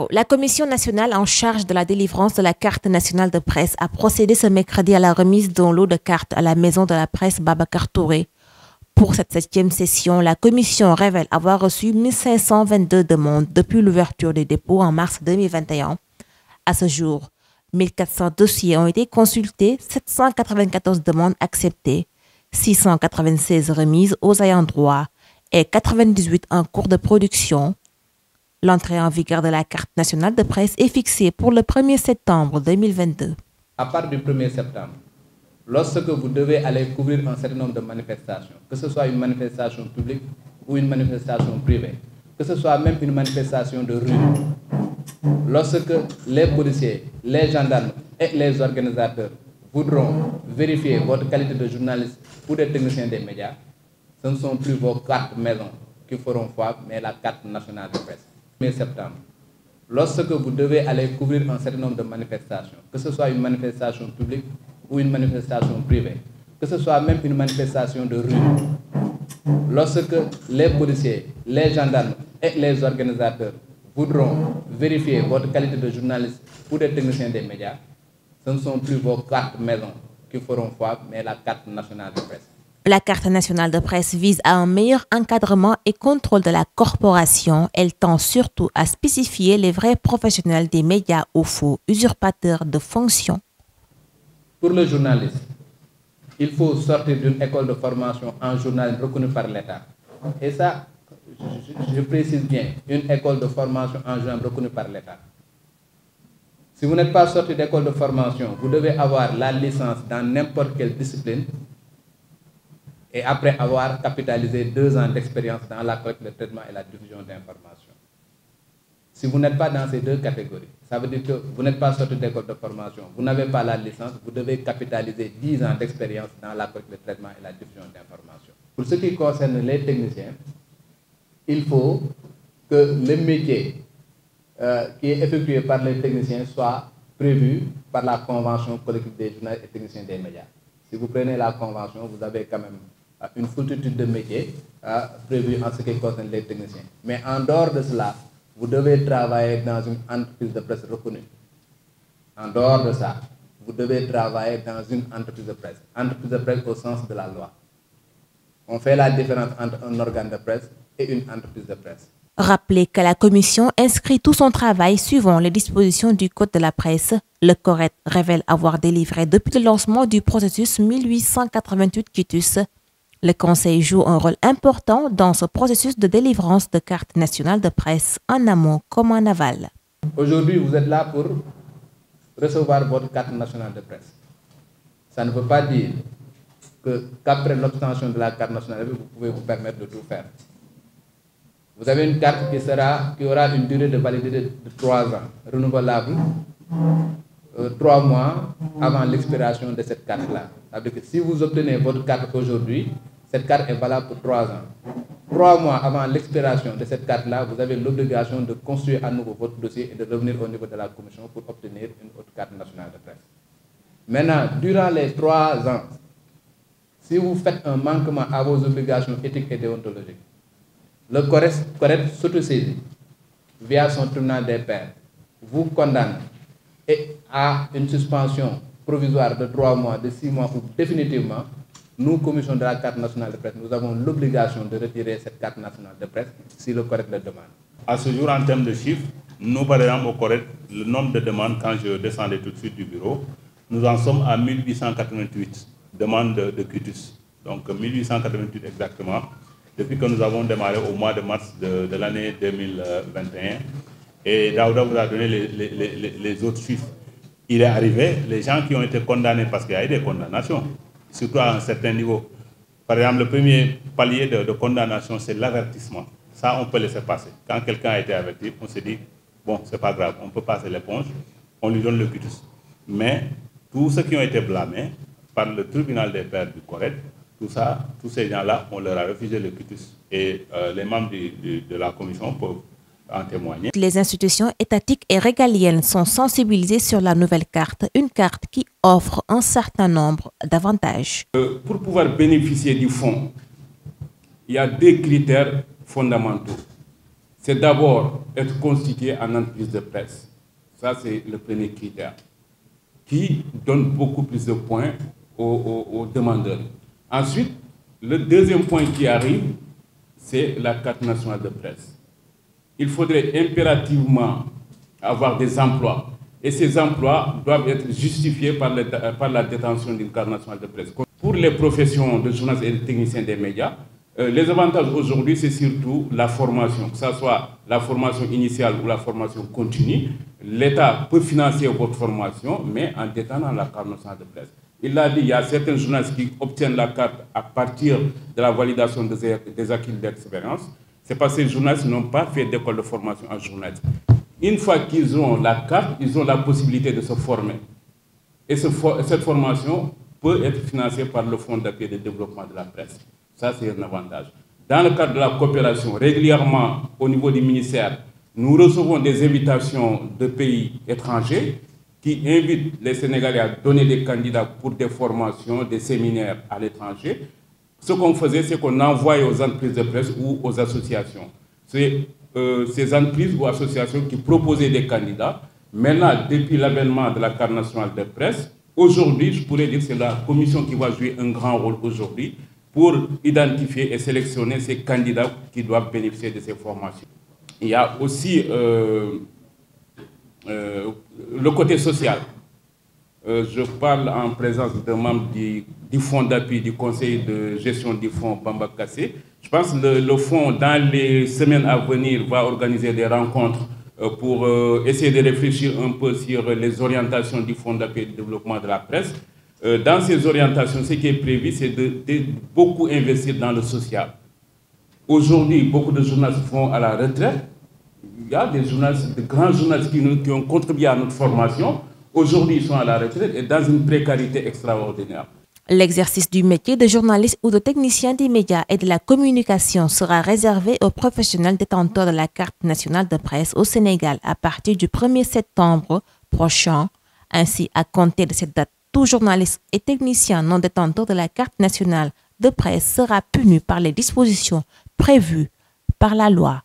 La Commission nationale en charge de la délivrance de la carte nationale de presse a procédé ce mercredi à la remise d'un lot de cartes à la maison de la presse Babacar Touré. Pour cette 7e session, la Commission révèle avoir reçu 1522 demandes depuis l'ouverture des dépôts en mars 2021. À ce jour, 1400 dossiers ont été consultés, 794 demandes acceptées, 696 remises aux ayants droit et 98 en cours de production. L'entrée en vigueur de la carte nationale de presse est fixée pour le 1er septembre 2022. À partir du 1er septembre, lorsque vous devez aller couvrir un certain nombre de manifestations, que ce soit une manifestation publique ou une manifestation privée, que ce soit même une manifestation de rue, lorsque les policiers, les gendarmes et les organisateurs voudront vérifier votre qualité de journaliste ou de technicien des médias, ce ne sont plus vos cartes maison qui feront foi, mais la carte nationale de presse. 1er septembre, lorsque vous devez aller couvrir un certain nombre de manifestations, que ce soit une manifestation publique ou une manifestation privée, que ce soit même une manifestation de rue, lorsque les policiers, les gendarmes et les organisateurs voudront vérifier votre qualité de journaliste ou de technicien des médias, ce ne sont plus vos cartes maison qui feront foi, mais la carte nationale de presse. La carte nationale de presse vise à un meilleur encadrement et contrôle de la corporation. Elle tend surtout à spécifier les vrais professionnels des médias aux faux usurpateurs de fonctions. Pour le journaliste, il faut sortir d'une école de formation en journalisme reconnue par l'État. Et ça, je précise bien, une école de formation en journalisme reconnue par l'État. Si vous n'êtes pas sorti d'école de formation, vous devez avoir la licence dans n'importe quelle discipline et après avoir capitalisé 2 ans d'expérience dans la collecte, le traitement et la diffusion d'informations. Si vous n'êtes pas dans ces 2 catégories, ça veut dire que vous n'êtes pas sorti d'école de formation, vous n'avez pas la licence, vous devez capitaliser 10 ans d'expérience dans la collecte, le traitement et la diffusion d'informations. Pour ce qui concerne les techniciens, il faut que le métier qui est effectué par les techniciens soit prévu par la convention collective des journalistes et techniciens des médias. Si vous prenez la convention, vous avez quand même une foultitude de métiers prévus en ce qui concerne les techniciens. Mais en dehors de cela, vous devez travailler dans une entreprise de presse reconnue. En dehors de ça, vous devez travailler dans une entreprise de presse au sens de la loi. On fait la différence entre un organe de presse et une entreprise de presse. Rappelez que la Commission inscrit tout son travail suivant les dispositions du Code de la presse. Le CORED révèle avoir délivré depuis le lancement du processus 1888 quitus. Le Conseil joue un rôle important dans ce processus de délivrance de carte nationale de presse en amont comme en aval. Aujourd'hui, vous êtes là pour recevoir votre carte nationale de presse. Ça ne veut pas dire qu'après l'obtention de la carte nationale, vous pouvez vous permettre de tout faire. Vous avez une carte qui aura une durée de validité de 3 ans, renouvelable 3 mois avant l'expiration de cette carte-là. C'est-à-dire que si vous obtenez votre carte aujourd'hui, cette carte est valable pour 3 ans. 3 mois avant l'expiration de cette carte-là, vous avez l'obligation de construire à nouveau votre dossier et de revenir au niveau de la Commission pour obtenir une autre carte nationale de presse. Maintenant, durant les 3 ans, si vous faites un manquement à vos obligations éthiques et déontologiques, le CORED s'autosaisit via son tribunal des pairs, vous condamne et à une suspension provisoire de 3 mois, de 6 mois ou définitivement. Nous, Commission de la carte nationale de presse, nous avons l'obligation de retirer cette carte nationale de presse si le CORED le demande. À ce jour, en termes de chiffres, nous, par exemple, au CORED, le nombre de demandes, quand je descendais tout de suite du bureau, nous en sommes à 1888 demandes de quitus. Donc 1888 exactement, depuis que nous avons démarré au mois de mars de l'année 2021. Et Daouda vous a donné les autres chiffres. Il est arrivé, les gens qui ont été condamnés, parce qu'il y a eu des condamnations, surtout à un certain niveau. Par exemple, le premier palier de condamnation, c'est l'avertissement. Ça, on peut laisser passer. Quand quelqu'un a été averti, on se dit, bon, c'est pas grave, on peut passer l'éponge, on lui donne le quitus. Mais tous ceux qui ont été blâmés par le tribunal des pairs du CORED, tous ces gens-là, on leur a refusé le quitus. Et les membres de la commission peuvent en témoigner. Les institutions étatiques et régaliennes sont sensibilisées sur la nouvelle carte, une carte qui offre un certain nombre d'avantages. Pour pouvoir bénéficier du fonds, il y a 2 critères fondamentaux. c'est d'abord être constitué en entreprise de presse. Ça, c'est le premier critère, qui donne beaucoup plus de points aux demandeurs. Ensuite, le deuxième point qui arrive, c'est la carte nationale de presse. Il faudrait impérativement avoir des emplois. Et ces emplois doivent être justifiés par la détention d'une carte nationale de presse. Pour les professions de journalistes et de techniciens des médias, les avantages aujourd'hui, c'est surtout la formation, que ce soit la formation initiale ou la formation continue. L'État peut financer votre formation, mais en détenant la carte nationale de presse. Il l'a dit, il y a certains journalistes qui obtiennent la carte à partir de la validation des acquis d'expérience. C'est parce que ces journalistes n'ont pas fait d'école de formation en journalisme. Une fois qu'ils ont la carte, ils ont la possibilité de se former. Et cette formation peut être financée par le Fonds d'appui et de développement de la presse. Ça, c'est un avantage. Dans le cadre de la coopération, régulièrement, au niveau du ministère, nous recevons des invitations de pays étrangers qui invitent les Sénégalais à donner des candidats pour des formations, des séminaires à l'étranger. Ce qu'on faisait, c'est qu'on envoyait aux entreprises de presse ou aux associations. C'est ces entreprises ou associations qui proposaient des candidats. Maintenant, depuis l'avènement de la carte nationale de presse, aujourd'hui, je pourrais dire que c'est la commission qui va jouer un grand rôle aujourd'hui pour identifier et sélectionner ces candidats qui doivent bénéficier de ces formations. Il y a aussi le côté social. Je parle en présence de membres du fonds d'appui, du conseil de gestion du fonds Bamba Kassé. Je pense que le fonds, dans les semaines à venir, va organiser des rencontres pour essayer de réfléchir un peu sur les orientations du fonds d'appui et de développement de la presse. Dans ces orientations, ce qui est prévu, c'est de beaucoup investir dans le social. Aujourd'hui, beaucoup de journalistes vont à la retraite. Il y a des journalistes, de grands journalistes qui ont contribué à notre formation. Aujourd'hui, ils sont à la retraite et dans une précarité extraordinaire. L'exercice du métier de journaliste ou de technicien des médias et de la communication sera réservé aux professionnels détenteurs de la carte nationale de presse au Sénégal à partir du 1er septembre prochain. Ainsi, à compter de cette date, tout journaliste et technicien non détenteur de la carte nationale de presse sera puni par les dispositions prévues par la loi.